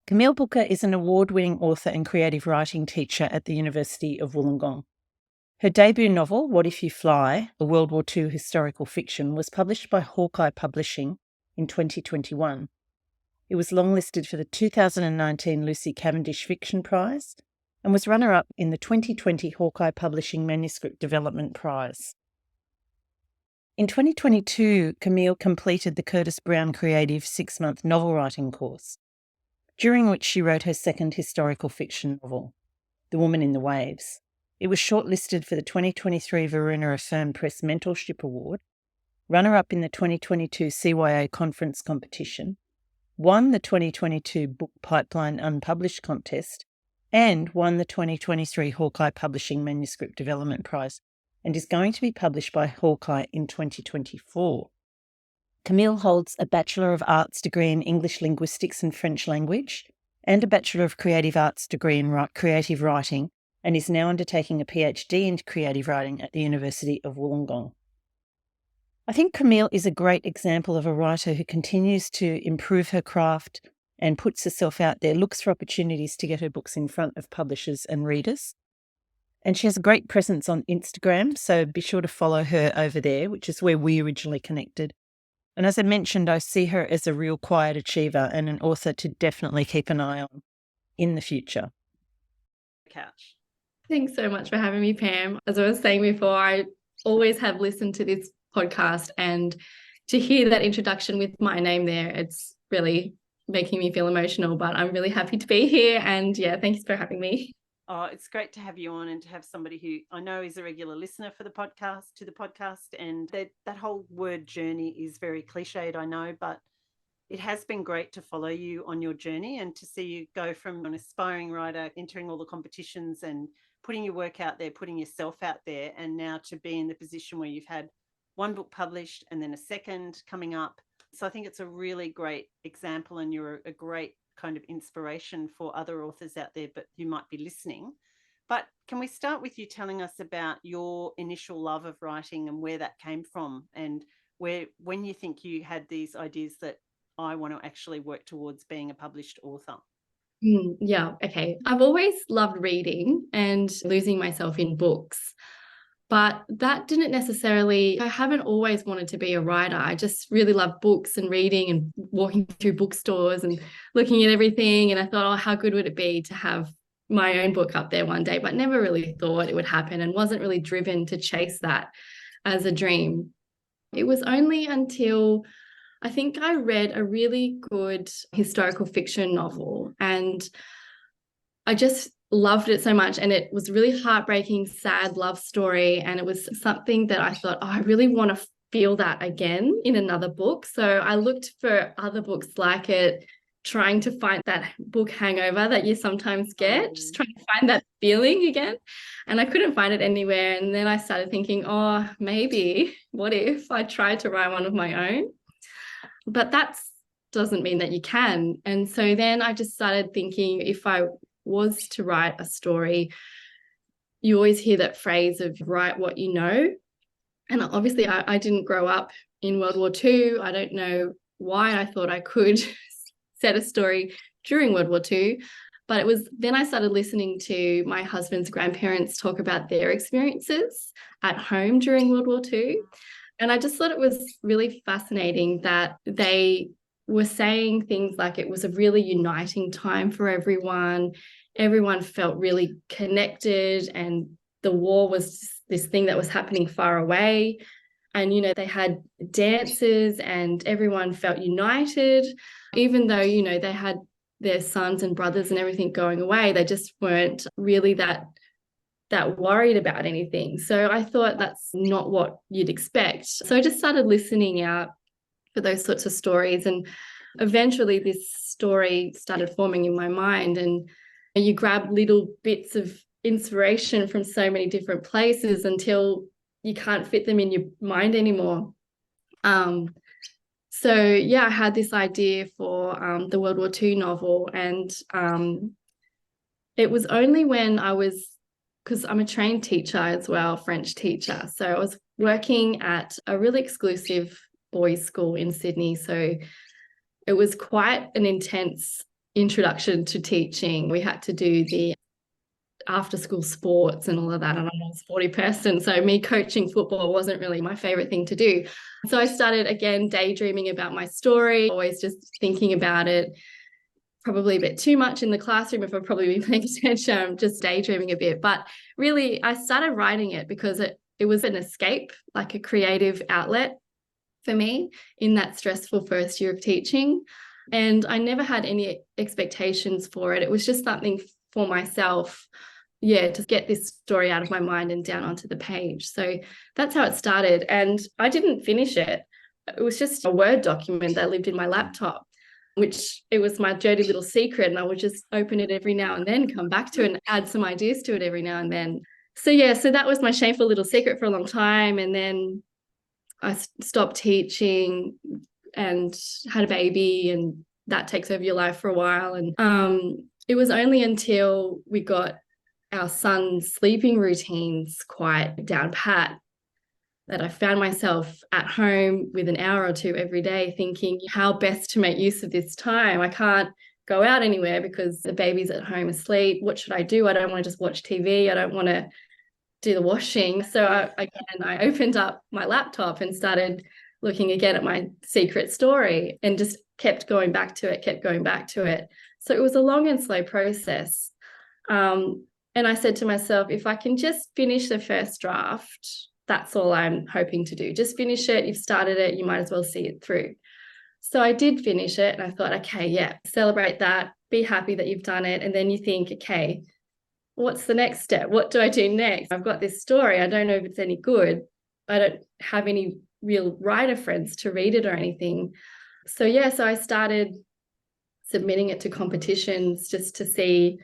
Camille is an award-winning author and creative writing teacher at the University of Wollongong. Her debut novel, What If You Fly, a World War II historical fiction, was published by Hawkeye Publishing in 2021. It was longlisted for the 2019 Lucy Cavendish Fiction Prize and was runner-up in the 2020 Hawkeye Publishing Manuscript Development Prize. In 2022, Camille completed the Curtis Brown Creative 6-month novel writing course, during which she wrote her second historical fiction novel, The Woman in the Waves. It was shortlisted for the 2023 Varuna Affirm Press Mentorship Award, runner-up in the 2022 CYA Conference Competition, won the 2022 Book Pipeline Unpublished Contest, and won the 2023 Hawkeye Publishing Manuscript Development Prize, and is going to be published by Hawkeye in 2024. Camille holds a Bachelor of Arts degree in English Linguistics and French Language and a Bachelor of Creative Arts degree in Creative Writing, and is now undertaking a PhD in Creative Writing at the University of Wollongong. I think Camille is a great example of a writer who continues to improve her craft and puts herself out there, looks for opportunities to get her books in front of publishers and readers. And she has a great presence on Instagram, so be sure to follow her over there, which is where we originally connected. And as I mentioned, I see her as a real quiet achiever and an author to definitely keep an eye on in the future. Couch. Thanks so much for having me, Pam. As I was saying before, I always have listened to this podcast, and to hear that introduction with my name there, it's really making me feel emotional, but I'm really happy to be here. And yeah, thanks for having me. Oh, it's great to have you on and to have somebody who I know is a regular listener to the podcast. And that whole word journey is very cliched, I know, but it has been great to follow you on your journey and to see you go from an aspiring writer, entering all the competitions and putting your work out there, putting yourself out there, and now to be in the position where you've had one book published and then a second coming up. So I think it's a really great example, and you're a great kind of inspiration for other authors out there but who might be listening. But can we start with you telling us about your initial love of writing and where that came from, and when you think you had these ideas that I want to actually work towards being a published author? Yeah, okay. I've always loved reading and losing myself in books. But that didn't necessarily, I haven't always wanted to be a writer. I just really love books and reading and walking through bookstores and looking at everything. And I thought, oh, how good would it be to have my own book up there one day, but never really thought it would happen and wasn't really driven to chase that as a dream. It was only until I think I read a really good historical fiction novel, and I just loved it so much, and it was really heartbreaking, sad love story, and it was something that I thought, oh, I really want to feel that again in another book. So I looked for other books like it, trying to find that book hangover that you sometimes get, just trying to find that feeling again, and I couldn't find it anywhere. And then I started thinking, oh, maybe what if I tried to write one of my own? But that doesn't mean that you can. And so then I just started thinking, if I was to write a story, you always hear that phrase of write what you know. And obviously I didn't grow up in World War II. I don't know why I thought I could set a story during World War II. But it was then I started listening to my husband's grandparents talk about their experiences at home during World War II. And I just thought it was really fascinating that they were saying things like it was a really uniting time for everyone. Everyone felt really connected, and the war was this thing that was happening far away. And, you know, they had dances and everyone felt united, even though, you know, they had their sons and brothers and everything going away. They just weren't really that worried about anything. So I thought that's not what you'd expect. So I just started listening out for those sorts of stories, and eventually this story started forming in my mind, and you grab little bits of inspiration from so many different places until you can't fit them in your mind anymore. So yeah, I had this idea for the World War II novel, and it was only when I was, because I'm a trained teacher as well, French teacher. So I was working at a really exclusive boys' school in Sydney. So it was quite an intense introduction to teaching. We had to do the after school sports and all of that. And I'm not a sporty person, so me coaching football wasn't really my favorite thing to do. So I started again daydreaming about my story, always just thinking about it, probably a bit too much in the classroom. If I've probably been paying attention, I'm just daydreaming a bit. But really, I started writing it because it was an escape, like a creative outlet for me in that stressful first year of teaching. And I never had any expectations for it. It was just something for myself, to get this story out of my mind and down onto the page. So that's how it started. And I didn't finish it. It was just a Word document that lived in my laptop, which it was my dirty little secret. And I would just open it every now and then, come back to it and add some ideas to it every now and then. So that was my shameful little secret for a long time. And then I stopped teaching and had a baby, and that takes over your life for a while. And it was only until we got our son's sleeping routines quite down pat that I found myself at home with an hour or two every day thinking how best to make use of this time. I can't go out anywhere because the baby's at home asleep. What should I do? I don't want to just watch TV. I don't want to do the washing. So I opened up my laptop and started looking again at my secret story and just kept going back to it. So it was a long and slow process. And I said to myself, if I can just finish the first draft, that's all I'm hoping to do. Just finish it. You've started it. You might as well see it through. So I did finish it, and I thought, okay, celebrate that. Be happy that you've done it. And then you think, okay, what's the next step? What do I do next? I've got this story. I don't know if it's any good. I don't have any real writer friends to read it or anything. So I started submitting it to competitions just to see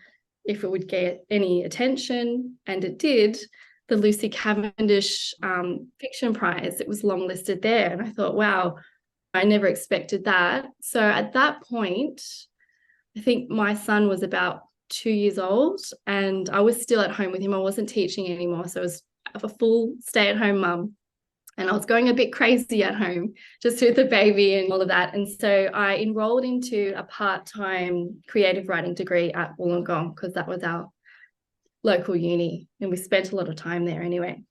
if it would get any attention, and it did. The Lucy Cavendish Fiction Prize, it was longlisted there, and I thought, wow, I never expected that. So at that point, I think my son was about 2 years old, and I was still at home with him. I wasn't teaching anymore, so I was a full stay-at-home mum. And I was going a bit crazy at home just with the baby and all of that. And so I enrolled into a part-time creative writing degree at Wollongong because that was our local uni, and we spent a lot of time there anyway.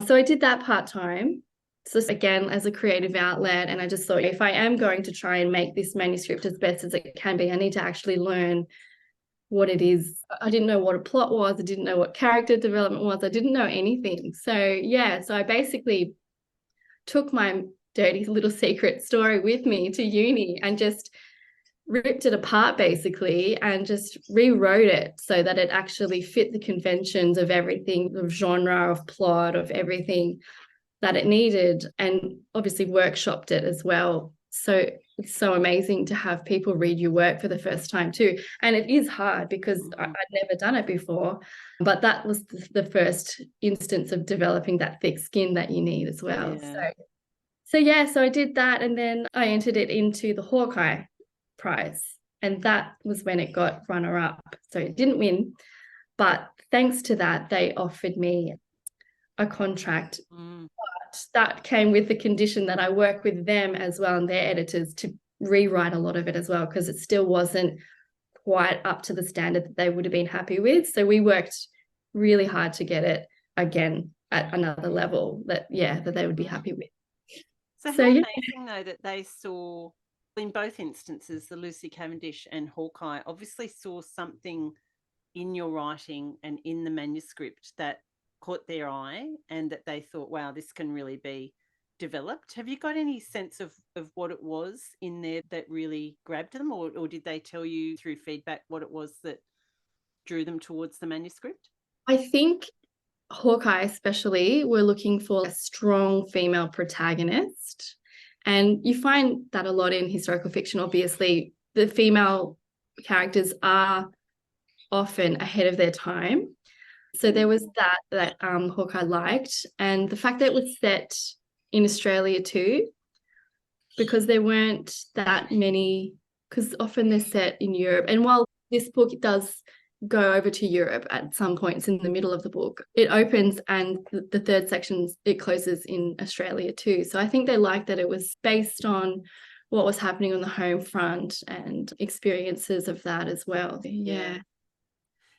So I did that part-time. So again, as a creative outlet, and I just thought, if I am going to try and make this manuscript as best as it can be, I need to actually learn what it is. I didn't know what a plot was. I didn't know what character development was. I didn't know anything. So I basically took my dirty little secret story with me to uni and just ripped it apart basically and just rewrote it so that it actually fit the conventions of everything, of genre, of plot, of everything that it needed, and obviously workshopped it as well. So it's so amazing to have people read your work for the first time too. And it is hard because I'd never done it before, but that was the first instance of developing that thick skin that you need as well. Yeah. So I did that, and then I entered it into the Hawkeye Prize, and that was when it got runner-up. So it didn't win, but thanks to that, they offered me a contract. But that came with the condition that I work with them as well and their editors to rewrite a lot of it as well, because it still wasn't quite up to the standard that they would have been happy with. So we worked really hard to get it again at another level that they would be happy with. So how amazing though that they saw, in both instances, the Lucy Cavendish and Hawkeye obviously saw something in your writing and in the manuscript that caught their eye, and that they thought, wow, this can really be developed. Have you got any sense of what it was in there that really grabbed them, or did they tell you through feedback what it was that drew them towards the manuscript? I think Hawkeye especially were looking for a strong female protagonist, and you find that a lot in historical fiction. Obviously, the female characters are often ahead of their time. So there was that Hawkeye liked, and the fact that it was set in Australia too, because there weren't that many, because often they're set in Europe. And while this book does go over to Europe at some points in the middle of the book, it opens and the third section, it closes in Australia too. So I think they liked that it was based on what was happening on the home front and experiences of that as well. Yeah.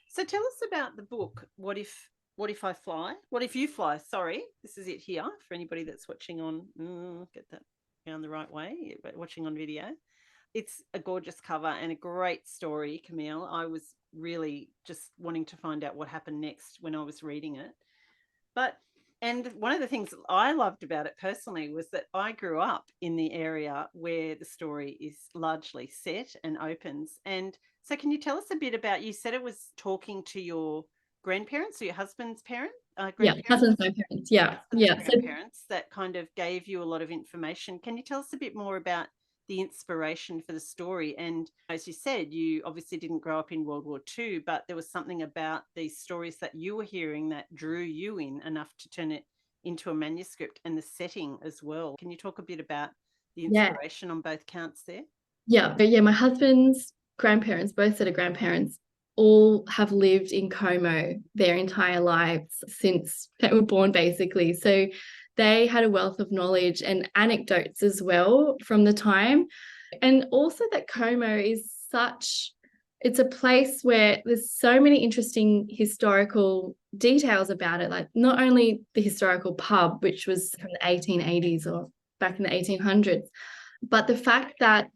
So tell us about the book, What If I Fly? What If You Fly? Sorry, this is it here for anybody that's watching on, get that down the right way, watching on video. It's a gorgeous cover and a great story, Camille. I was really just wanting to find out what happened next when I was reading it. And one of the things I loved about it personally was that I grew up in the area where the story is largely set and opens. And so can you tell us a bit about, you said it was talking to your grandparents or your husband's parents? Yeah, cousins, my parents. Yeah. Grandparents that kind of gave you a lot of information. Can you tell us a bit more about the inspiration for the story? And as you said, you obviously didn't grow up in World War II, but there was something about these stories that you were hearing that drew you in enough to turn it into a manuscript, and the setting as well. Can you talk a bit about the inspiration on both counts there? Yeah. But yeah, my husband's grandparents, both set of grandparents, all have lived in Como their entire lives since they were born, basically. So they had a wealth of knowledge and anecdotes as well from the time. And also that Como is it's a place where there's so many interesting historical details about it. Like not only the historical pub, which was from the 1880s or back in the 1800s, but the fact that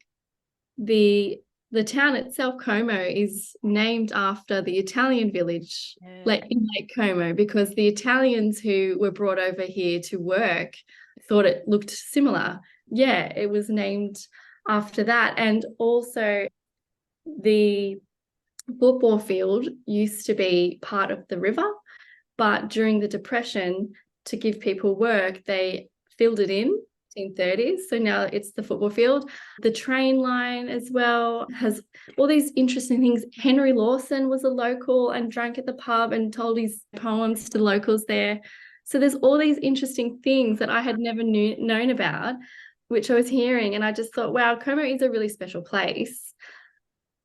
the town itself, Como, is named after the Italian village, like in Lake Como, because the Italians who were brought over here to work thought it looked similar. Yeah, it was named after that. And also the football field used to be part of the river, but during the Depression, to give people work, they filled it in 1930s. So now it's the football field. The train line as well has all these interesting things. Henry Lawson was a local and drank at the pub and told his poems to the locals there. So there's all these interesting things that I had never known about, which I was hearing. And I just thought, wow, Como is a really special place.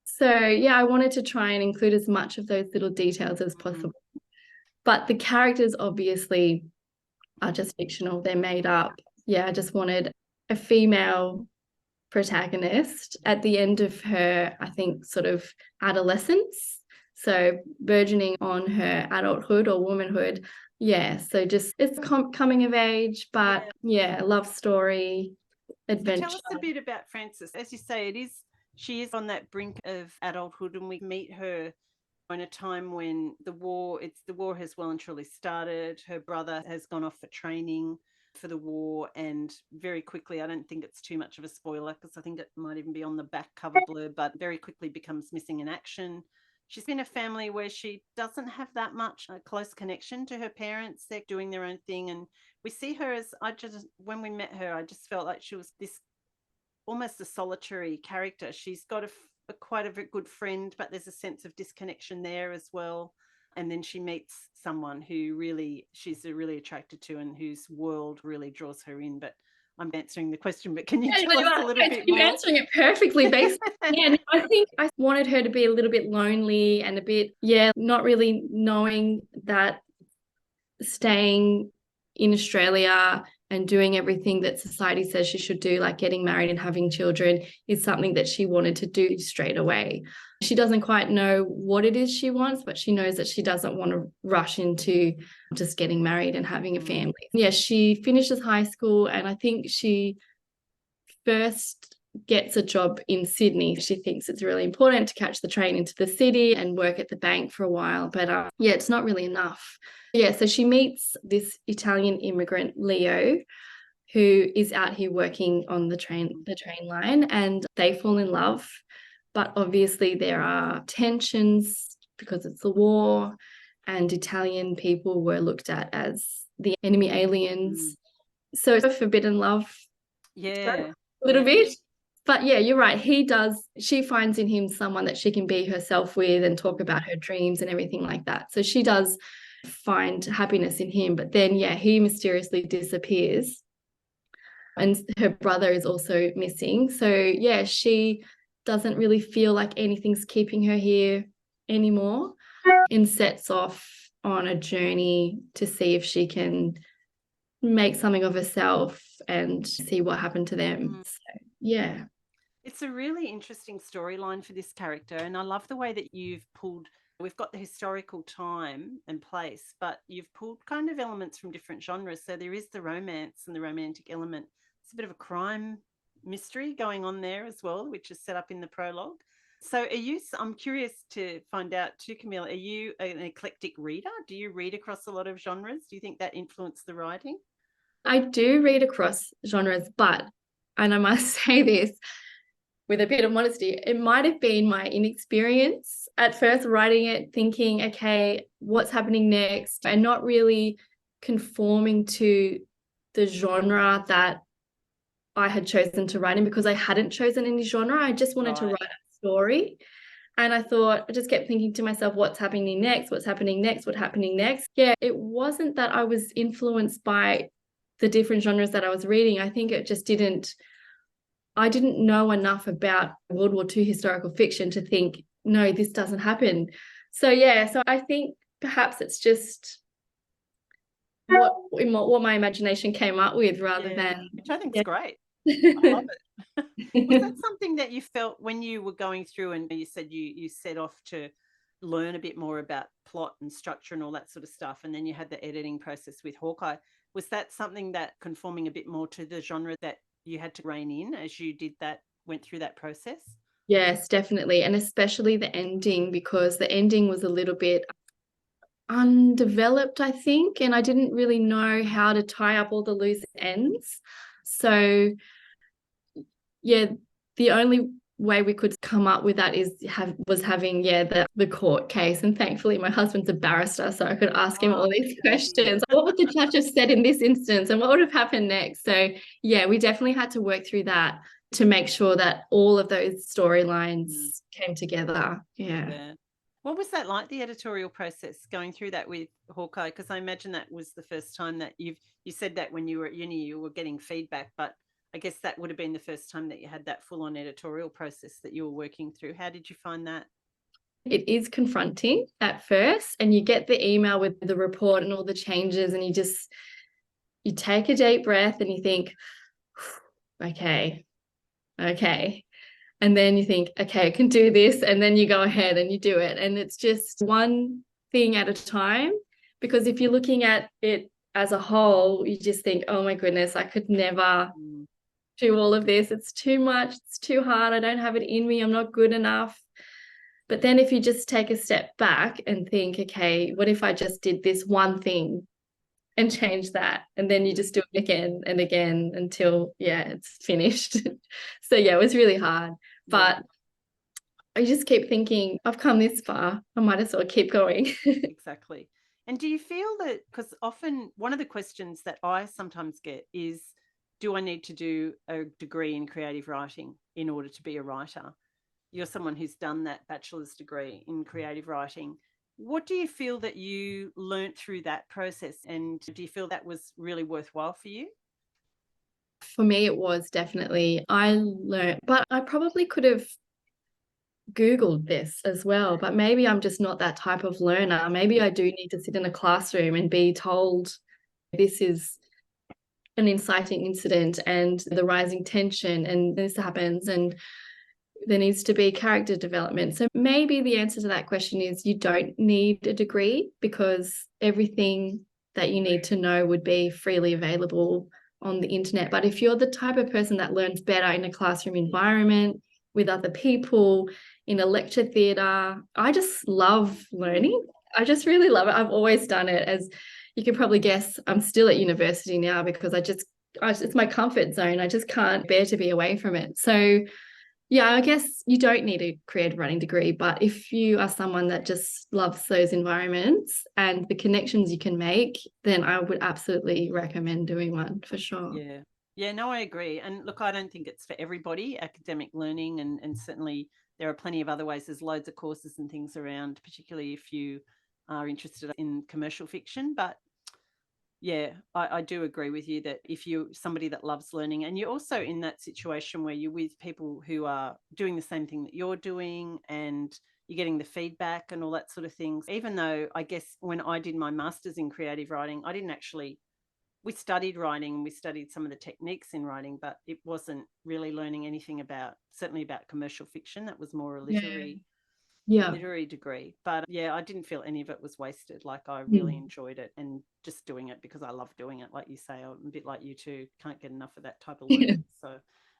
So yeah, I wanted to try and include as much of those little details as possible. But the characters obviously are just fictional. They're made up. Yeah, I just wanted a female protagonist at the end of her, I think, sort of adolescence. So burgeoning on her adulthood or womanhood. Yeah, so just it's coming of age, but yeah, love story, adventure. So tell us a bit about Frances. As you say, she is on that brink of adulthood, and we meet her in a time when the war has well and truly started. Her brother has gone off for training for the war, and very quickly, I don't think it's too much of a spoiler because I think it might even be on the back cover blurb, but very quickly becomes missing in action. She's in a family where she doesn't have that much a close connection to her parents. They're doing their own thing, and we see her as, when we met her, I just felt like she was this almost a solitary character. She's got quite a good friend, but there's a sense of disconnection there as well. And then she meets someone who she's really attracted to and whose world really draws her in. But I'm answering the question, but can you tell us a little bit more? You're answering it perfectly. Basically, yeah, I think I wanted her to be a little bit lonely and a bit, not really knowing that staying in Australia and doing everything that society says she should do, like getting married and having children, is something that she wanted to do straight away. She doesn't quite know what it is she wants, but she knows that she doesn't want to rush into just getting married and having a family. Yeah, she finishes high school, and I think she first gets a job in Sydney. She thinks it's really important to catch the train into the city and work at the bank for a while, but it's not really enough. Yeah, so she meets this Italian immigrant, Leo, who is out here working on the train line, and they fall in love. But obviously there are tensions because it's the war, and Italian people were looked at as the enemy aliens. So it's a forbidden love. Yeah. A little bit. But yeah, you're right. She finds in him someone that she can be herself with and talk about her dreams and everything like that. So she does find happiness in him, but then he mysteriously disappears, and her brother is also missing. So she doesn't really feel like anything's keeping her here anymore, and sets off on a journey to see if she can make something of herself and see what happened to them. Yeah. It's a really interesting storyline for this character, and I love the way that you've pulled. We've got the historical time and place, but you've pulled kind of elements from different genres. So there is the romance and the romantic element. It's a bit of a crime mystery going on there as well, which is set up in the prologue. So I'm curious to find out too, Camille, are you an eclectic reader? Do you read across a lot of genres? Do you think that influenced the writing? I do read across genres, but, and I must say this with a bit of modesty, it might have been my inexperience at first writing it, thinking, okay, what's happening next, and not really conforming to the genre that I had chosen to write in, because I hadn't chosen any genre. I just wanted to Right. write a story. And I thought, I just kept thinking to myself, what's happening next? What's happening next? What's happening next? Yeah, it wasn't that I was influenced by the different genres that I was reading. I think it just I didn't know enough about World War II historical fiction to think, no, this doesn't happen. So yeah, so I think perhaps it's just what my imagination came up with rather than Which I think is yeah. great. I love it. Was that something that you felt when you were going through and you said you set off to learn a bit more about plot and structure and all that sort of stuff, and then you had the editing process with Hawkeye? Was that something that conforming a bit more to the genre that you had to rein in as you went through that process? Yes, definitely. And especially the ending, because the ending was a little bit undeveloped, I think, and I didn't really know how to tie up all the loose ends. So yeah, the only way we could come up with that was having the court case, and thankfully my husband's a barrister, so I could ask him all these questions. What would the judge have said in this instance, and what would have happened next? So yeah, we definitely had to work through that to make sure that all of those storylines came together. Yeah. What was that like, the editorial process, going through that with Hawkeye? Because I imagine that was the first time that you said that when you were at uni, you were getting feedback, but I guess that would have been the first time that you had that full on editorial process that you were working through. How did you find that? It is confronting at first, and you get the email with the report and all the changes, and you take a deep breath and you think, okay, okay. And then you think, okay, I can do this. And then you go ahead and you do it. And it's just one thing at a time. Because if you're looking at it as a whole, you just think, oh my goodness, I could never do all of this. It's too much. It's too hard. I don't have it in me. I'm not good enough. But then if you just take a step back and think, okay, what if I just did this one thing and change that? And then you just do it again and again until, it's finished. So yeah, it was really hard. But I just keep thinking, I've come this far, I might as well keep going. Exactly. And do you feel that, because often one of the questions that I sometimes get is, do I need to do a degree in creative writing in order to be a writer? You're someone who's done that bachelor's degree in creative writing. What do you feel that you learnt through that process? And do you feel that was really worthwhile for you? For me, it was definitely, I learned, but I probably could have Googled this as well, but maybe I'm just not that type of learner. Maybe I do need to sit in a classroom and be told this is an inciting incident and the rising tension and this happens and there needs to be character development. So maybe the answer to that question is you don't need a degree, because everything that you need to know would be freely available on the internet. But if you're the type of person that learns better in a classroom environment with other people, in a lecture theatre, I just love learning. I just really love it. I've always done it. As you can probably guess, I'm still at university now because it's my comfort zone. I just can't bear to be away from it. So yeah, I guess you don't need a creative writing degree, but if you are someone that just loves those environments and the connections you can make, then I would absolutely recommend doing one for sure. Yeah. Yeah, no, I agree. And look, I don't think it's for everybody, academic learning, and certainly there are plenty of other ways. There's loads of courses and things around, particularly if you are interested in commercial fiction. But yeah, I do agree with you that if you're somebody that loves learning and you're also in that situation where you're with people who are doing the same thing that you're doing and you're getting the feedback and all that sort of things, even though I guess when I did my master's in creative writing, I didn't actually we studied writing and we studied some of the techniques in writing, but it wasn't really learning anything about, certainly about commercial fiction. That was more a literary degree. But yeah, I didn't feel any of it was wasted. Like, I really enjoyed it, and just doing it because I love doing it. Like you say, I'm a bit like you too, can't get enough of that type of learning. So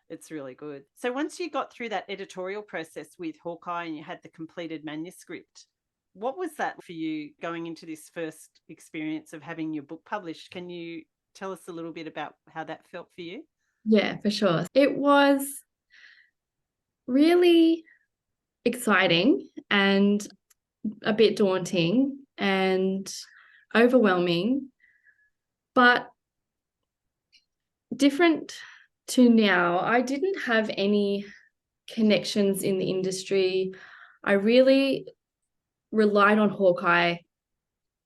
it's really good. So once you got through that editorial process with Hawkeye and you had the completed manuscript, what was that for you going into this first experience of having your book published? Can you tell us a little bit about how that felt for you? Yeah, for sure. It was really exciting and a bit daunting and overwhelming, but different to now. I didn't have any connections in the industry. I really relied on Hawkeye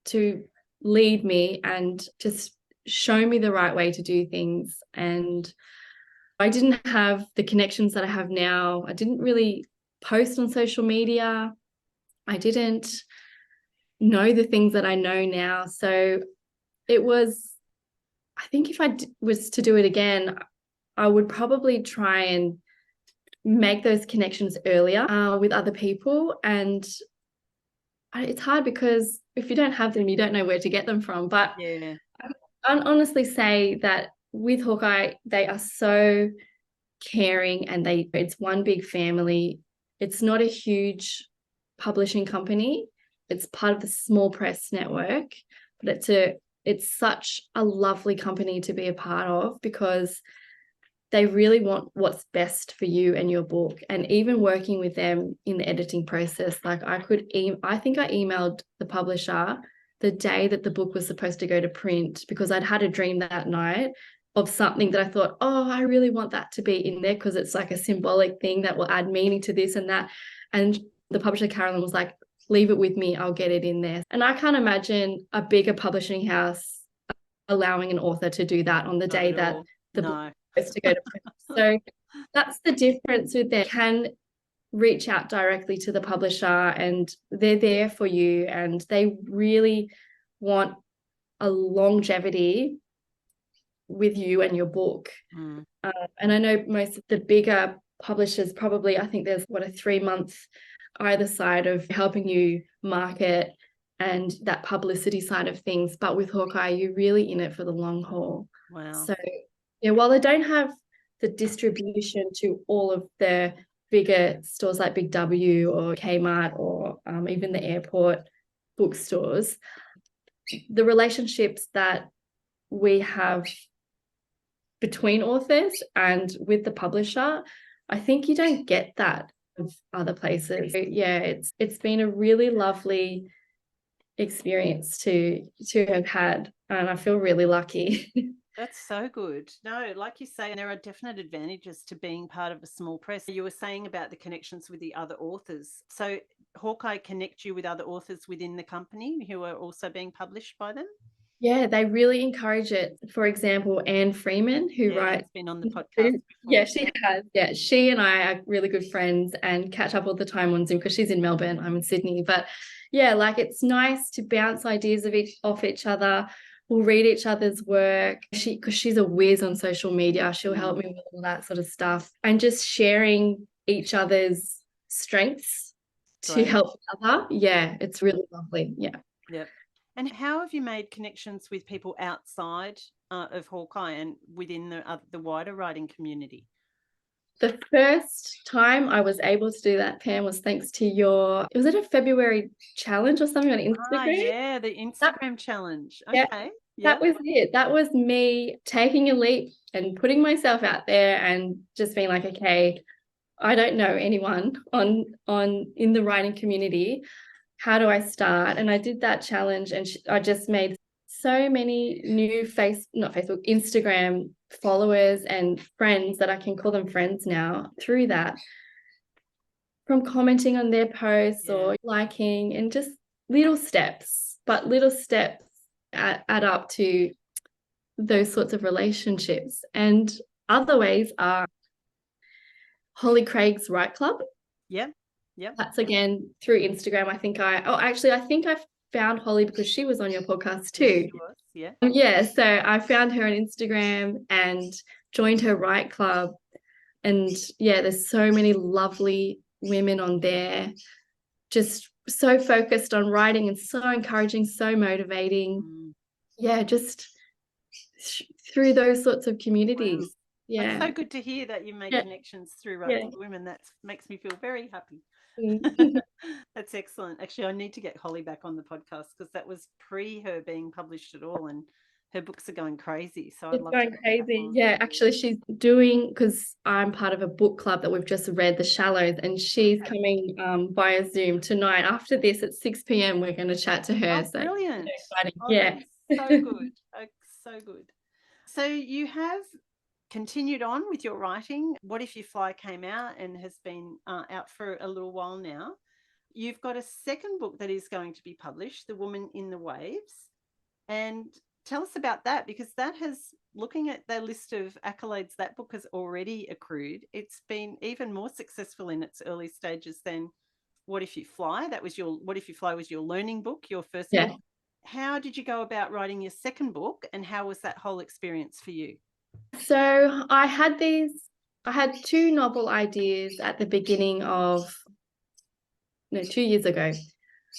to lead me and just show me the right way to do things. And I didn't have the connections that I have now. I didn't really post on social media. I didn't know the things that I know now. So it was, I think if I was to do it again, I would probably try and make those connections earlier with other people. And it's hard because if you don't have them, you don't know where to get them from. But Yeah. I honestly say that with Hawkeye, they are so caring, and it's one big family. It's not a huge publishing company. It's part of the small press network, but it's such a lovely company to be a part of, because they really want what's best for you and your book. And even working with them in the editing process, like I think I emailed the publisher the day that the book was supposed to go to print, because I'd had a dream that night of something that I thought, oh, I really want that to be in there because it's like a symbolic thing that will add meaning to this and that. And the publisher, Carolyn, was like, leave it with me, I'll get it in there. And I can't imagine a bigger publishing house allowing an author to do that on the day that the book is supposed to go to print. So that's the difference with them. Can reach out directly to the publisher and they're there for you, and they really want a longevity with you and your book. And I know most of the bigger publishers probably, I think there's a 3-month either side of helping you market and that publicity side of things. But with Hawkeye, you're really in it for the long haul. Wow. So yeah, while I don't have the distribution to all of the bigger stores like Big W or Kmart or even the airport bookstores, the relationships that we have between authors and with the publisher, I think you don't get that of other places. So yeah, it's been a really lovely experience to have had, and I feel really lucky. That's so good. No, like you say, there are definite advantages to being part of a small press. You were saying about the connections with the other authors. So Hawkeye connect you with other authors within the company who are also being published by them? Yeah, they really encourage it. For example, Anne Freeman, who writes... She's been on the podcast before. Yeah, she has. Yeah, she and I are really good friends and catch up all the time on Zoom because she's in Melbourne, I'm in Sydney. But yeah, like it's nice to bounce ideas off each other. We'll read each other's work. Because she's a whiz on social media, she'll help me with all that sort of stuff. And just sharing each other's strengths to help each other. Yeah, it's really lovely. Yeah. Yep. And how have you made connections with people outside of Hawkeye and within the wider writing community? The first time I was able to do that, Pam, was thanks to was it a February challenge or something on Instagram? Yeah, the Instagram challenge. Okay. Yeah, that was it. That was me taking a leap and putting myself out there and just being like, okay, I don't know anyone in the writing community. How do I start? And I did that challenge, and I just made so many new Instagram followers and friends that I can call them friends now through that, from commenting on their posts or liking, and just little steps add up to those sorts of relationships. And other ways are Holly Craig's Write Club. Yeah. That's again through Instagram. I think I've found Holly because she was on your podcast too. Yeah. Yeah, so I found her on Instagram and joined her Write Club. And yeah, there's so many lovely women on there, just so focused on writing and so encouraging, so motivating. Yeah, just through those sorts of communities. Wow. Yeah. It's so good to hear that you made connections through Writing for Women. That makes me feel very happy. That's excellent. Actually, I need to get Holly back on the podcast because that was pre her being published at all, and her books are going crazy. So I'd love to going crazy. Yeah, actually, she's doing, because I'm part of a book club that we've just read, The Shallows, and she's coming via Zoom tonight. After this at 6 p.m, we're going to chat to her. Oh, brilliant. Oh, yeah. so good. Oh, so good. So you have continued on with your writing. What If You Fly came out and has been out for a little while now. You've got a second book that is going to be published, The Woman in the Waves. And tell us about that, because that has, looking at the list of accolades that book has already accrued, it's been even more successful in its early stages than What If You Fly. What If You Fly was your learning book, your first book. How did you go about writing your second book, and how was that whole experience for you? So I had two novel ideas at the beginning of 2 years ago.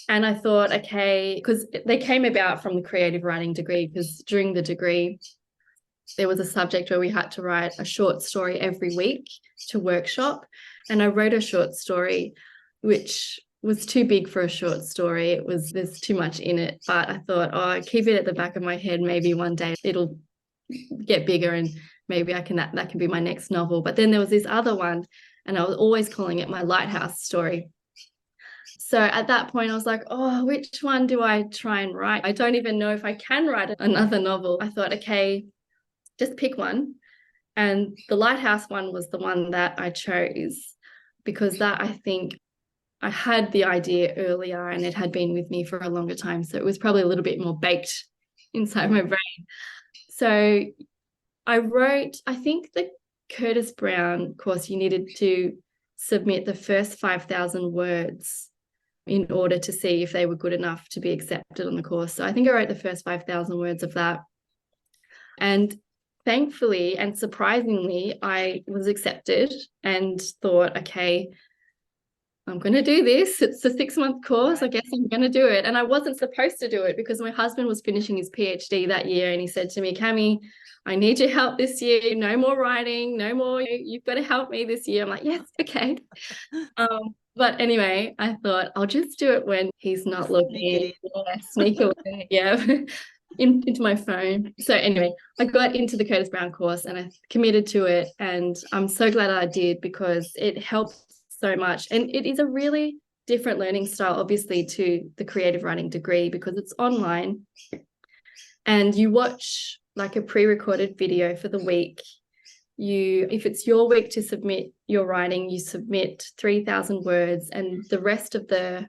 And I thought, okay, because they came about from the creative writing degree, because during the degree, there was a subject where we had to write a short story every week to workshop. And I wrote a short story, which was too big for a short story. There's too much in it. But I thought, I keep it at the back of my head. Maybe one day it'll get bigger and maybe that can be my next novel. But then there was this other one, and I was always calling it my lighthouse story. So at that point, I was like, which one do I try and write? I don't even know if I can write another novel. I thought, okay, just pick one. And the lighthouse one was the one that I chose, because that, I think, I had the idea earlier and it had been with me for a longer time. So it was probably a little bit more baked inside my brain. So I wrote, I think the Curtis Brown course, you needed to submit the first 5,000 words in order to see if they were good enough to be accepted on the course. So I think I wrote the first 5,000 words of that. And thankfully and surprisingly, I was accepted and thought, okay, I'm going to do this. It's a 6-month course. I guess I'm going to do it. And I wasn't supposed to do it because my husband was finishing his PhD that year. And he said to me, Camille, I need your help this year. No more writing, no more. You've got to help me this year. I'm like, yes, okay. But anyway, I thought I'll just do it when he's not looking. Sneak away. Yeah. Into my phone. So anyway, I got into the Curtis Brown course and I committed to it. And I'm so glad I did, because it helped so much. And it is a really different learning style, obviously, to the creative writing degree, because it's online and you watch like a pre-recorded video for the week. If it's your week to submit your writing, you submit 3,000 words, and the rest of the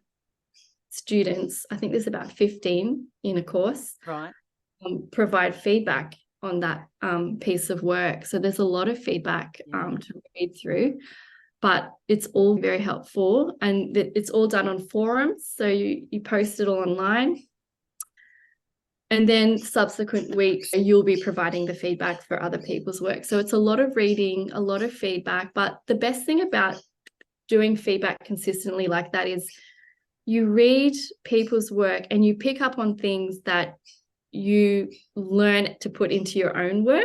students, I think there's about 15 in a course, right, provide feedback on that piece of work. So there's a lot of feedback to read through, but it's all very helpful, and it's all done on forums. So you post it all online, and then subsequent weeks you'll be providing the feedback for other people's work. So it's a lot of reading, a lot of feedback. But the best thing about doing feedback consistently like that is you read people's work and you pick up on things that you learn to put into your own work.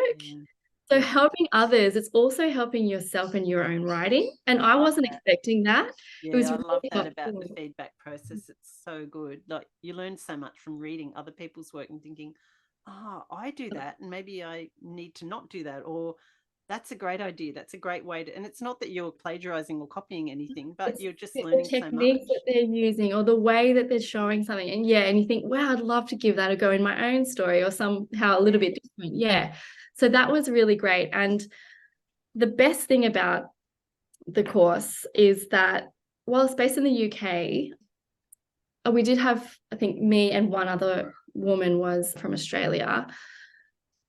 So helping others, it's also helping yourself in your own writing. And I wasn't expecting that. Yeah, I love that about the feedback process. It's so good. Like, you learn so much from reading other people's work and thinking, I do that, and maybe I need to not do that, or that's a great idea. That's a great way to, and it's not that you're plagiarizing or copying anything, but you're just learning so much. The techniques that they're using, or the way that they're showing something. And and you think, wow, I'd love to give that a go in my own story, or somehow a little bit different. Yeah. So that was really great. And the best thing about the course is that while it's based in the UK, we did have, I think, me and one other woman was from Australia.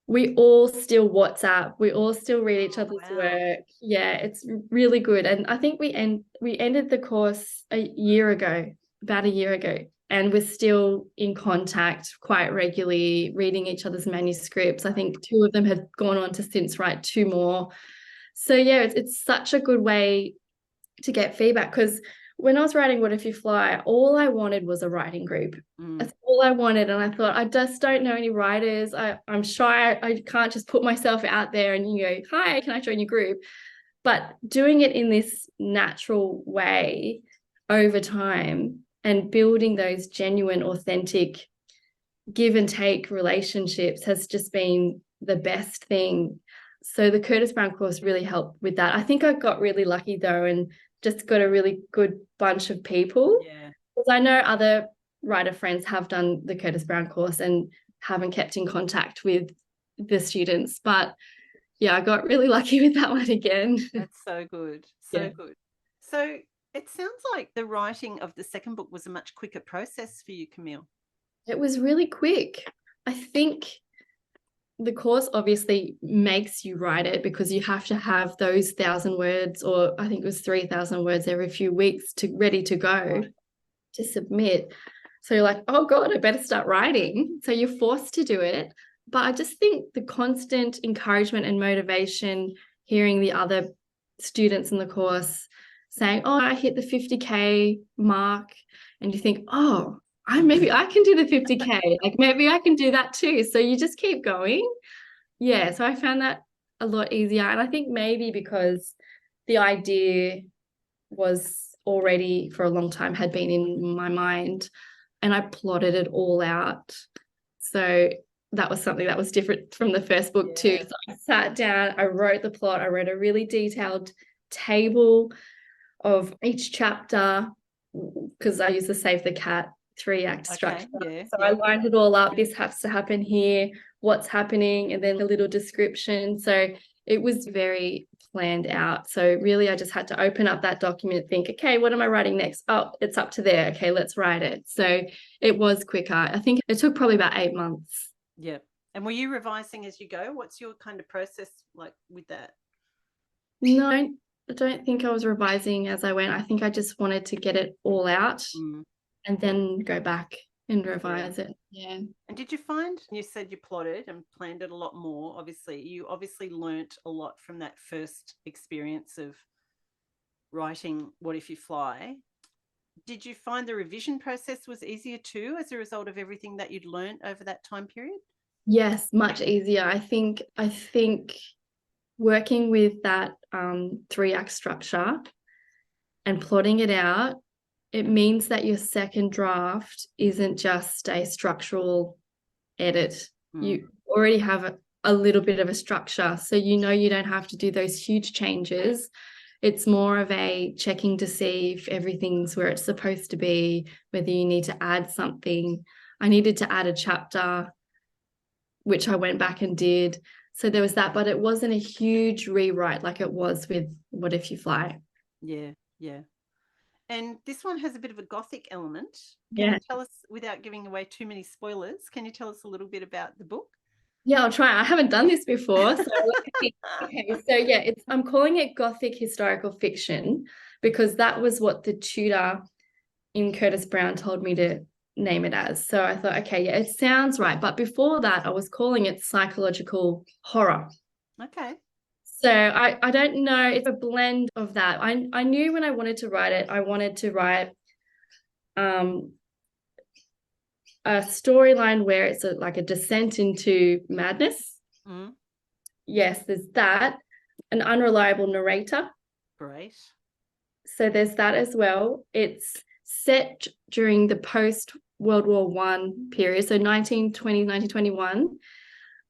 We all still WhatsApp. We all still read each other's work. Yeah, it's really good. And I think we ended the course about a year ago. and we're still in contact quite regularly, reading each other's manuscripts. I think two of them have gone on to since write two more. So yeah, it's such a good way to get feedback, because when I was writing What If You Fly, all I wanted was a writing group. That's all I wanted. And I thought, I just don't know any writers. I'm shy. I can't just put myself out there and you go, hi, can I join your group? But doing it in this natural way over time and building those genuine, authentic give and take relationships has just been the best thing. So the Curtis Brown course really helped with that. I think I got really lucky though, and just got a really good bunch of people. Yeah. Because I know other writer friends have done the Curtis Brown course and haven't kept in contact with the students. But yeah, I got really lucky with that one again. That's so good. So Yeah. good. So it sounds like the writing of the second book was a much quicker process for you, Camille. It was really quick. I think the course obviously makes you write it because you have to have those 1,000 words, or I think it was 3,000 words every few weeks ready to go to submit. So you're like, oh God, I better start writing. So you're forced to do it. But I just think the constant encouragement and motivation, hearing the other students in the course saying, oh, I hit the 50K mark, and you think, oh, maybe I can do the 50K. Like maybe I can do that too. So you just keep going. Yeah. So I found that a lot easier. And I think maybe because the idea was already for a long time had been in my mind, and I plotted it all out. So that was something that was different from the first book too. So I sat down, I wrote the plot, I wrote a really detailed table of each chapter, because I used to Save the Cat 3-act structure. So I lined it all up. This has to happen here, what's happening, and then a little description. So it was very planned out. So really I just had to open up that document, think, okay, what am I writing next? Oh, it's up to there. Okay, let's write it. So it was quicker. I think it took probably about 8 months. Yeah. And were you revising as you go? What's your kind of process like with that? No, I don't think I was revising as I went. I think I just wanted to get it all out and then go back and revise it. Yeah. And did you find, you said you plotted and planned it a lot more, obviously. You obviously learnt a lot from that first experience of writing What If You Fly. Did you find the revision process was easier too as a result of everything that you'd learnt over that time period? Yes, much easier. I think working with that 3-act structure and plotting it out, it means that your second draft isn't just a structural edit. You already have a little bit of a structure, so you know you don't have to do those huge changes. It's more of a checking to see if everything's where it's supposed to be, whether you need to add something. I needed to add a chapter, which I went back and did. So there was that, but it wasn't a huge rewrite like it was with What If You Fly. Yeah, yeah. And this one has a bit of a gothic element. Can you tell us, without giving away too many spoilers, can you tell us a little bit about the book? Yeah, I'll try. I haven't done this before. So okay, so yeah, I'm calling it Gothic historical fiction because that was what the tutor in Curtis Brown told me to name it as. So I thought, okay, yeah, it sounds right. But before that, I was calling it psychological horror. Okay. So I don't know. It's a blend of that. I knew when I wanted to write it, I wanted to write a storyline where it's like a descent into madness. Yes, there's that. An unreliable narrator. Great. So there's that as well. It's set during the post-World War I period, so 1920, 1921,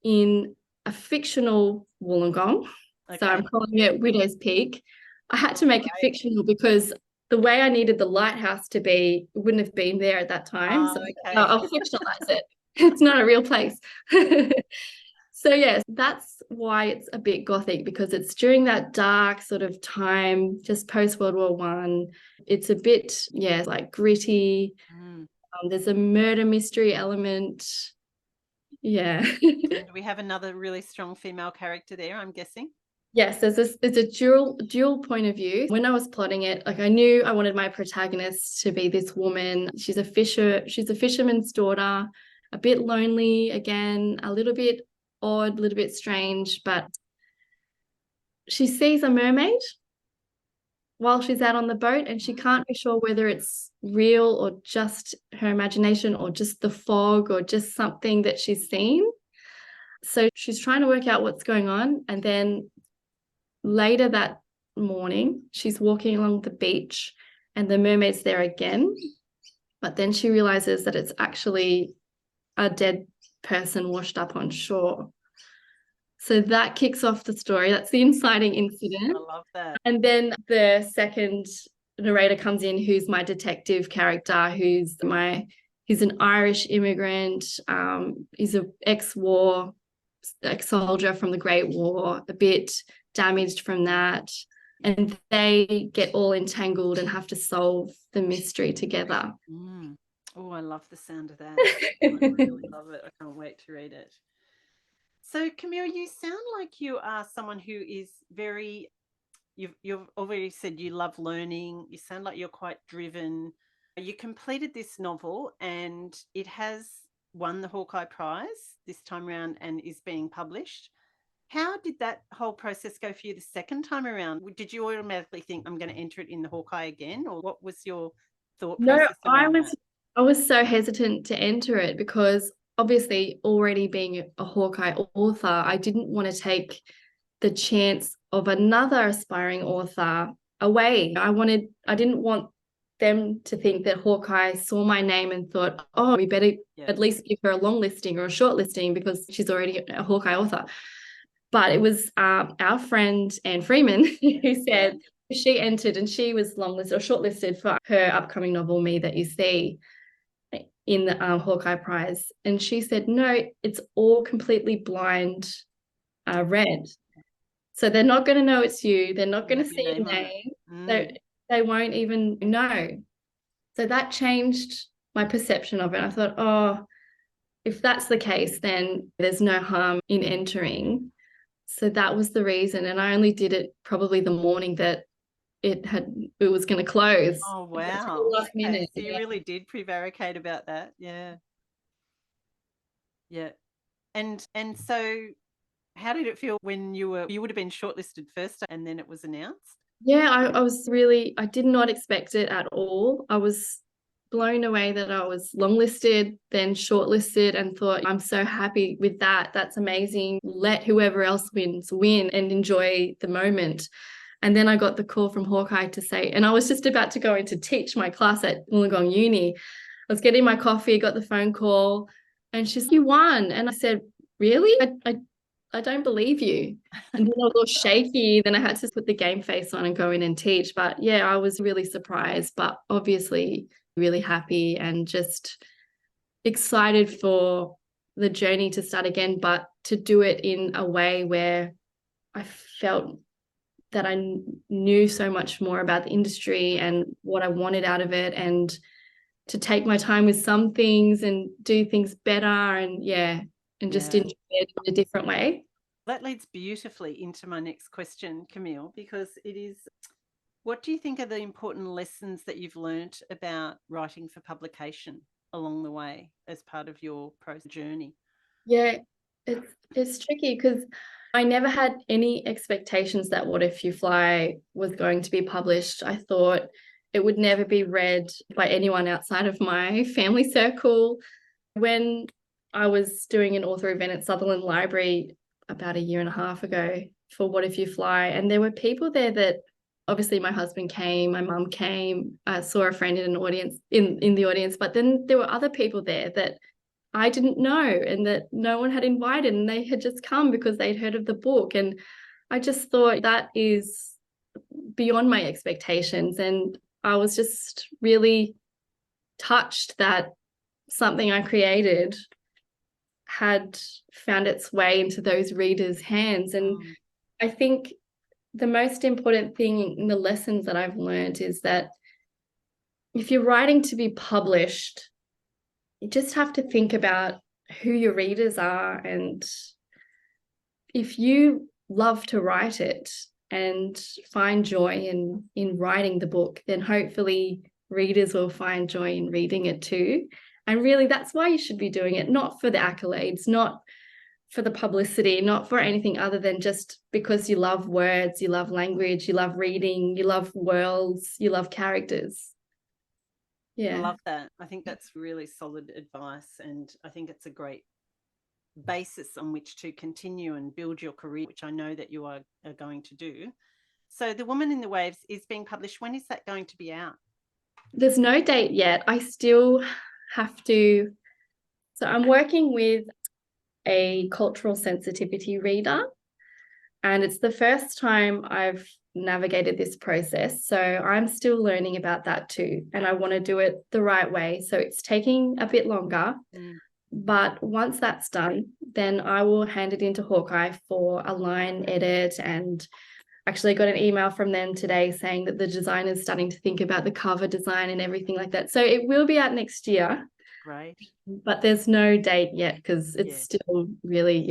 in a fictional Wollongong. Okay. So I'm calling it Widow's Peak. I had to make it fictional because the way I needed the lighthouse to be wouldn't have been there at that time. So I'll fictionalize it. It's not a real place. So yes, that's why it's a bit gothic, because it's during that dark sort of time, just post World War I. It's a bit, like gritty. There's a murder mystery element. Yeah. And we have another really strong female character there, I'm guessing. Yes, there's a dual point of view. When I was plotting it, like I knew I wanted my protagonist to be this woman. She's a fisherman's daughter, a bit lonely again, a little bit odd, a little bit strange, but she sees a mermaid while she's out on the boat and she can't be sure whether it's real or just her imagination or just the fog or just something that she's seen. So she's trying to work out what's going on, and then later that morning, she's walking along the beach and the mermaid's there again. But then she realizes that it's actually a dead person washed up on shore. So that kicks off the story. That's the inciting incident. I love that. And then the second narrator comes in, who's my detective character, he's an Irish immigrant. He's an ex-soldier from the Great War, a bit damaged from that. And they get all entangled and have to solve the mystery together. Oh, I love the sound of that. I really love it. I can't wait to read it. So, Camille, you sound like you are someone who is very, you've already said you love learning. You sound like you're quite driven. You completed this novel and it has won the Hawkeye Prize this time around and is being published. How did that whole process go for you the second time around? Did you automatically think I'm going to enter it in the Hawkeye again, or what was your thought process around that? I was so hesitant to enter it because obviously already being a Hawkeye author, I didn't want to take the chance of another aspiring author away. I didn't want them to think that Hawkeye saw my name and thought, oh, we better at least give her a long listing or a short listing because she's already a Hawkeye author. But it was our friend Anne Freeman who said she entered and she was longlisted or shortlisted for her upcoming novel, Me That You See, in the Hawkeye Prize. And she said, no, it's all completely blind read. So they're not going to know it's you. They're not going to see your name. They won't even know. So that changed my perception of it. I thought, oh, if that's the case, then there's no harm in entering. So that was the reason. And I only did it probably the morning that it was going to close. Oh, wow. Last minute. So you really did prevaricate about that. Yeah. Yeah. And so how did it feel when you would have been shortlisted first and then it was announced? Yeah, I did not expect it at all. I was blown away that I was longlisted, then shortlisted, and thought, I'm so happy with that. That's amazing. Let whoever else wins win and enjoy the moment. And then I got the call from Hawkeye to say, and I was just about to go in to teach my class at Wollongong Uni. I was getting my coffee, got the phone call, and she said, you won. And I said, really? I don't believe you. And then I was all shaky. Then I had to put the game face on and go in and teach. But yeah, I was really surprised, but obviously really happy and just excited for the journey to start again, but to do it in a way where I felt that I knew so much more about the industry and what I wanted out of it, and to take my time with some things and do things better and just enjoy it in a different way. That leads beautifully into my next question, Camille, because it is, what do you think are the important lessons that you've learnt about writing for publication along the way as part of your prose journey? Yeah, it's tricky because I never had any expectations that What If You Fly was going to be published. I thought it would never be read by anyone outside of my family circle. When I was doing an author event at Sutherland Library about a year and a half ago for What If You Fly, and there were people there that obviously my husband came, my mum came, I saw a friend in the audience, but then there were other people there that I didn't know and that no one had invited, and they had just come because they'd heard of the book. And I just thought that is beyond my expectations. And I was just really touched that something I created had found its way into those readers' hands. And I think the most important thing in the lessons that I've learned is that if you're writing to be published, you just have to think about who your readers are. And if you love to write it and find joy in writing the book, then hopefully readers will find joy in reading it too. And really, that's why you should be doing it, not for the accolades, not for the publicity, not for anything other than just because you love words, you love language, you love reading, you love worlds, you love characters. Yeah. I love that. I think that's really solid advice. And I think it's a great basis on which to continue and build your career, which I know that you are going to do. So The Woman in the Waves is being published. When is that going to be out? There's no date yet. I still have to. So I'm working with a cultural sensitivity reader, and it's the first time I've navigated this process. So I'm still learning about that too. And I want to do it the right way. So it's taking a bit longer. But once that's done, then I will hand it into Hawkeye for a line edit, and actually got an email from them today saying that the designer's starting to think about the cover design and everything like that. So it will be out next year. Great. But there's no date yet because it's still really,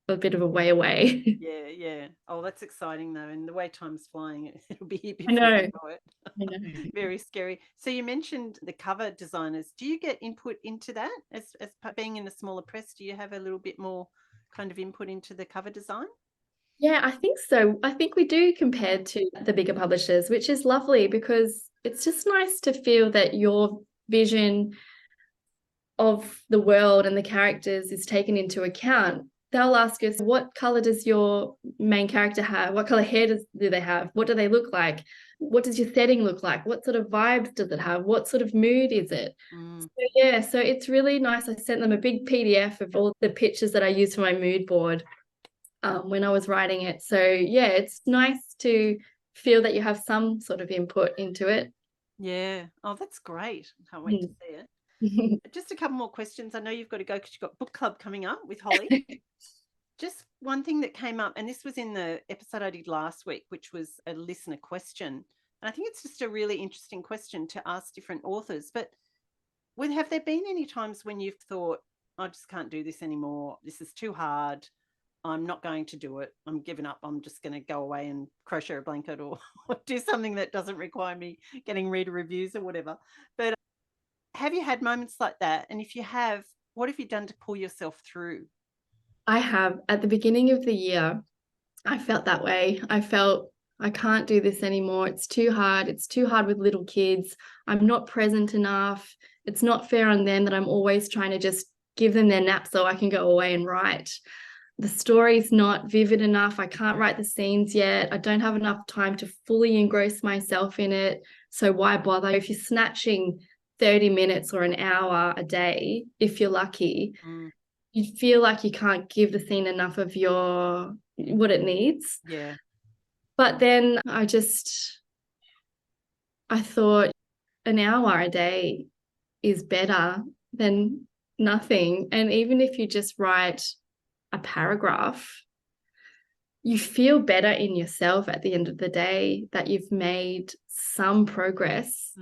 a bit of a way away. Yeah. Oh, that's exciting though. And the way time's flying, it'll be here I before know. you know it. I know. Very scary. So you mentioned the cover designers. Do you get input into that as being in a smaller press? Do you have a little bit more kind of input into the cover design? Yeah, I think so. I think we do compared to the bigger publishers, which is lovely because it's just nice to feel that your vision of the world and the characters is taken into account. They'll ask us, what color does your main character have? What color hair do they have? What do they look like? What does your setting look like? What sort of vibes does it have? What sort of mood is it? So it's really nice. I sent them a big PDF of all the pictures that I used for my mood board when I was writing it. So yeah, it's nice to feel that you have some sort of input into it. Yeah. Oh, that's great. Can't wait to see it. Just a couple more questions. I know you've got to go because you've got book club coming up with Holly. Just one thing that came up, and this was in the episode I did last week, which was a listener question. And I think it's just a really interesting question to ask different authors. But have there been any times when you've thought, I just can't do this anymore. This is too hard. I'm not going to do it. I'm giving up. I'm just going to go away and crochet a blanket or do something that doesn't require me getting reader reviews or whatever. But have you had moments like that? And if you have, what have you done to pull yourself through? I have. At the beginning of the year, I felt that way. I felt I can't do this anymore. It's too hard. It's too hard with little kids. I'm not present enough. It's not fair on them that I'm always trying to just give them their nap so I can go away and write. The story's not vivid enough. I can't write the scenes yet. I don't have enough time to fully engross myself in it. So why bother? If you're snatching 30 minutes or an hour a day, if you're lucky, you feel like you can't give the scene enough of what it needs. Yeah. But then I thought an hour a day is better than nothing. And even if you just write a paragraph, you feel better in yourself at the end of the day that you've made some progress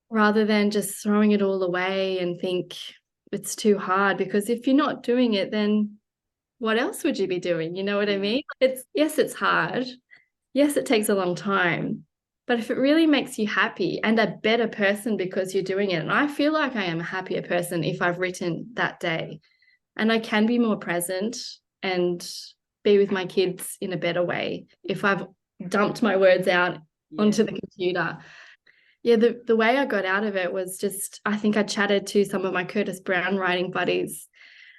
rather than just throwing it all away and think it's too hard. Because if you're not doing it, then what else would you be doing? You know what I mean? It's hard. Yes, it takes a long time. But if it really makes you happy and a better person because you're doing it, and I feel like I am a happier person if I've written that day, and I can be more present and be with my kids in a better way if I've dumped my words out onto the computer. Yeah, the way I got out of it was just, I think I chatted to some of my Curtis Brown writing buddies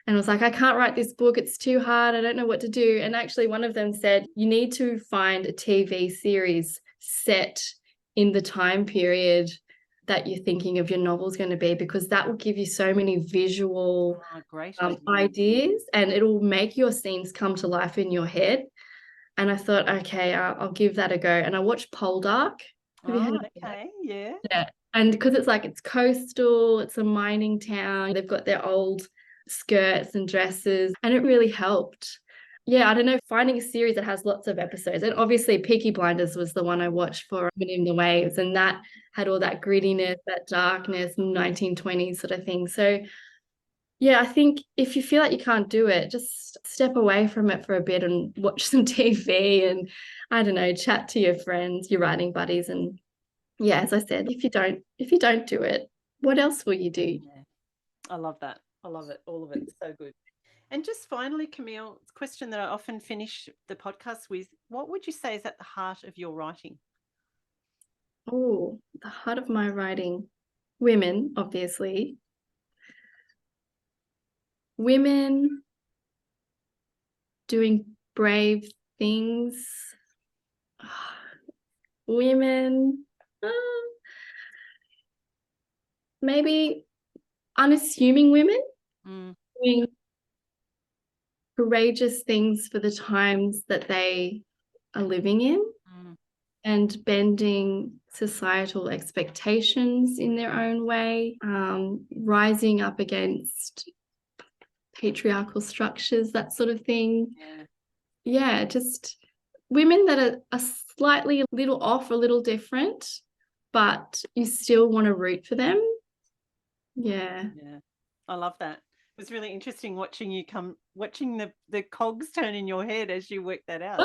and was like, I can't write this book. It's too hard. I don't know what to do. And actually one of them said, you need to find a TV series set in the time period that you're thinking of your novel's going to be, because that will give you so many visual ideas and it'll make your scenes come to life in your head. And I thought, okay, I'll give that a go. And I watched Poldark. Have you heard of that? Yeah. And because it's coastal, it's a mining town. They've got their old skirts and dresses, and it really helped. Yeah, I don't know, finding a series that has lots of episodes. And obviously Peaky Blinders was the one I watched for Women in the Waves, and that had all that grittiness, that darkness, 1920s sort of thing. So yeah, I think if you feel like you can't do it, just step away from it for a bit and watch some TV and, I don't know, chat to your friends, your writing buddies. And yeah, as I said, if you don't do it, what else will you do? Yeah. I love that. I love it. All of it. So good. And just finally, Camille, it's a question that I often finish the podcast with. What would you say is at the heart of your writing? Oh, the heart of my writing. Women, obviously. Women doing brave things. Women, maybe unassuming women doing courageous things for the times that they are living in and bending societal expectations in their own way, rising up against patriarchal structures, that sort of thing. Yeah, just women that are slightly a little off, a little different, but you still want to root for them. Yeah. Yeah. I love that. It was really interesting watching the cogs turn in your head as you work that out.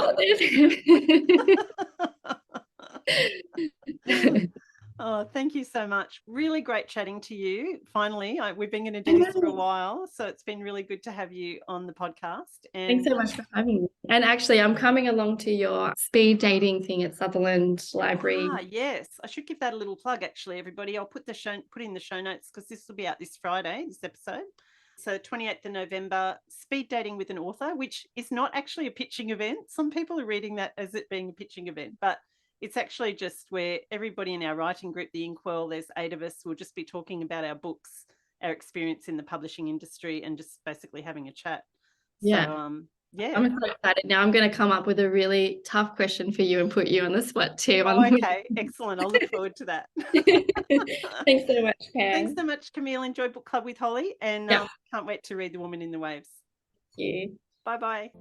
Oh, thank you so much. Really great chatting to you. Finally, we've been going to do this for a while, so it's been really good to have you on the podcast. And thanks so much for having me. And actually, I'm coming along to your speed dating thing at Sutherland Library. Yes, I should give that a little plug. Actually, everybody, I'll put in the show notes because this will be out this Friday. This episode. So 28th of November, speed dating with an author, which is not actually a pitching event. Some people are reading that as it being a pitching event, but it's actually just where everybody in our writing group, the Inkwell, there's 8 of us, will just be talking about our books, our experience in the publishing industry, and just basically having a chat. Yeah. So, yeah. I'm so excited. Now I'm going to come up with a really tough question for you and put you on the spot too. Oh, okay. Excellent. I'll look forward to that. Thanks so much, Pam. Thanks so much, Camille. Enjoy Book Club with Holly, and can't wait to read The Woman in the Waves. Thank you. Bye-bye.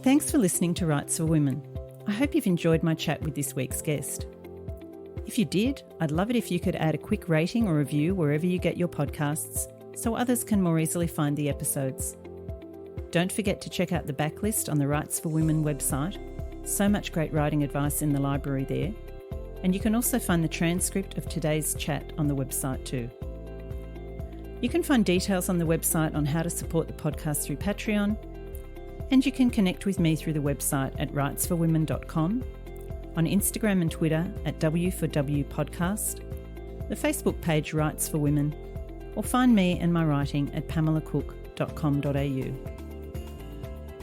Thanks for listening to Rights for Women. I hope you've enjoyed my chat with this week's guest. If you did, I'd love it if you could add a quick rating or review wherever you get your podcasts so others can more easily find the episodes. Don't forget to check out the backlist on the Rights for Women website. So much great writing advice in the library there. And you can also find the transcript of today's chat on the website too. You can find details on the website on how to support the podcast through Patreon, and you can connect with me through the website at rightsforwomen.com, on Instagram and Twitter at W4W Podcast, the Facebook page Rights for Women, or find me and my writing at pamelacook.com.au.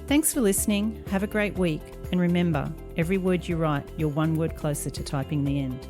Thanks for listening, have a great week, and remember, every word you write, you're one word closer to typing the end.